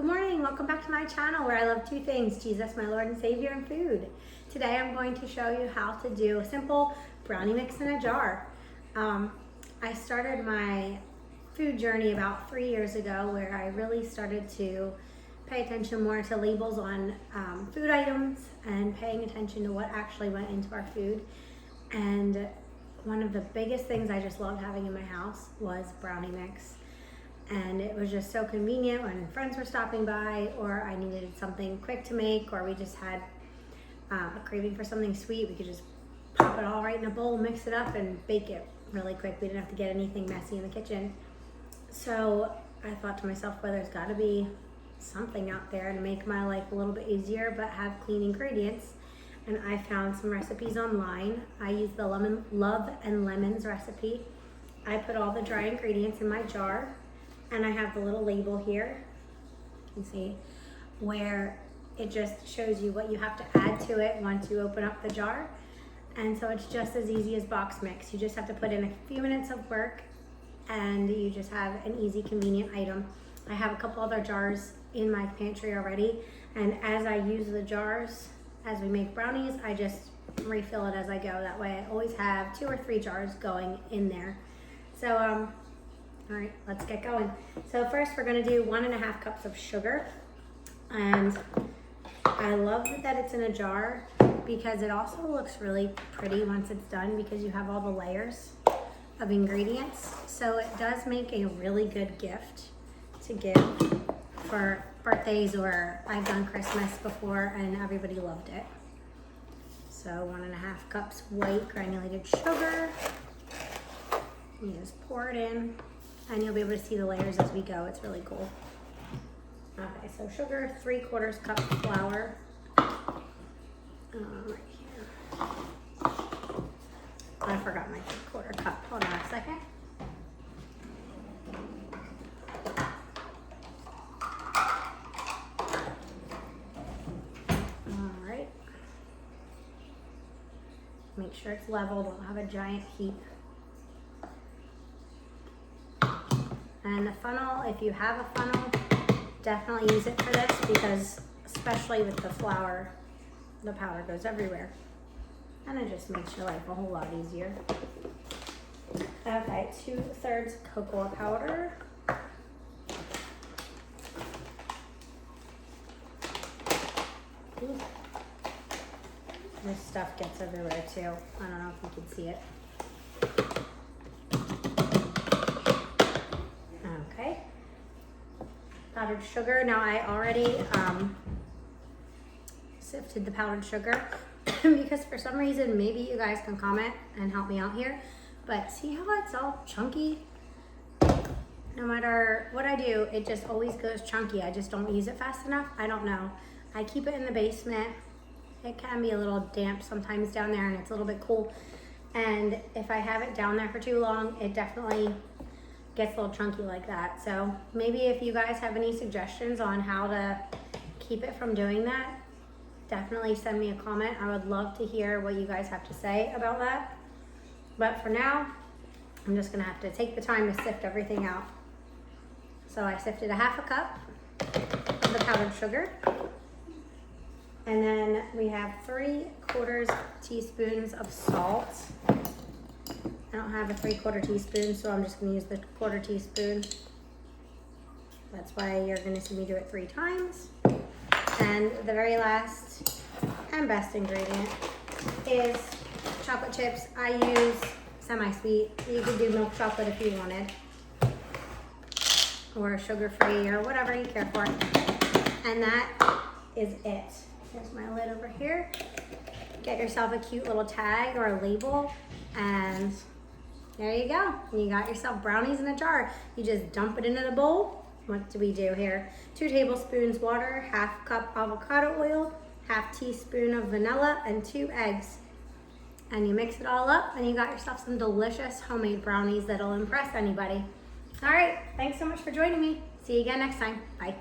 Good morning, welcome back to my channel where I love two things, Jesus, my Lord and Savior, and food. Today I'm going to show you how to do a simple brownie mix in a jar. I started my food journey about 3 years ago where I really started to pay attention more to labels on food items and paying attention to what actually went into our food. And one of the biggest things I just loved having in my house was brownie mix. And it was just so convenient when friends were stopping by, or I needed something quick to make, or we just had a craving for something sweet. We could just pop it all right in a bowl, mix it up, and bake it really quick. We didn't have to get anything messy in the kitchen. So I thought to myself, well, there's got to be something out there to make my life a little bit easier, but have clean ingredients. And I found some recipes online. I used the Love and Lemons recipe. I put all the dry ingredients in my jar. And I have the little label here, you can see, where it just shows you what you have to add to it once you open up the jar. And so it's just as easy as box mix. You just have to put in a few minutes of work and you just have an easy, convenient item. I have a couple other jars in my pantry already. And as I use the jars, as we make brownies, I just refill it as I go. That way I always have 2 or 3 jars going in there. So, all right, let's get going. So first we're gonna do 1.5 cups of sugar. And I love that it's in a jar because it also looks really pretty once it's done because you have all the layers of ingredients. So it does make a really good gift to give for birthdays, or I've done Christmas before and everybody loved it. So 1.5 cups white granulated sugar. You just pour it in. And you'll be able to see the layers as we go. It's really cool. Okay, so sugar, 3/4 cup flour. Right here. I forgot my 3/4 cup. Hold on a second. All right. Make sure it's level. Don't have a giant heap. And the funnel, if you have a funnel, definitely use it for this because especially with the flour, the powder goes everywhere. And it just makes your life a whole lot easier. Okay, 2/3 cocoa powder. Ooh. This stuff gets everywhere too. I don't know if you can see it. Powdered sugar. Now I already sifted the powdered sugar because for some reason, maybe you guys can comment and help me out here, but see how it's all chunky? No matter what I do, it just always goes chunky. I just don't use it fast enough. I don't know. I keep it in the basement. It can be a little damp sometimes down there and it's a little bit cool. And if I have it down there for too long, it definitely gets a little chunky like that. So maybe if you guys have any suggestions on how to keep it from doing that, definitely send me a comment. I would love to hear what you guys have to say about that. But for now, I'm just gonna have to take the time to sift everything out. So I sifted 1/2 cup of the powdered sugar. And then we have 3/4 teaspoons of salt. I don't have a 3/4 teaspoon, so I'm just gonna use the 1/4 teaspoon. That's why you're gonna see me do it 3 times. And the very last and best ingredient is chocolate chips. I use semi-sweet. You could do milk chocolate if you wanted, or sugar-free, or whatever you care for. And that is it. Here's my lid over here. Get yourself a cute little tag or a label, and there you go. You got yourself brownies in a jar. You just dump it into the bowl. What do we do here? 2 tablespoons water, 1/2 cup avocado oil, 1/2 teaspoon of vanilla, and 2 eggs. And you mix it all up and you got yourself some delicious homemade brownies that'll impress anybody. All right, thanks so much for joining me. See you again next time. Bye.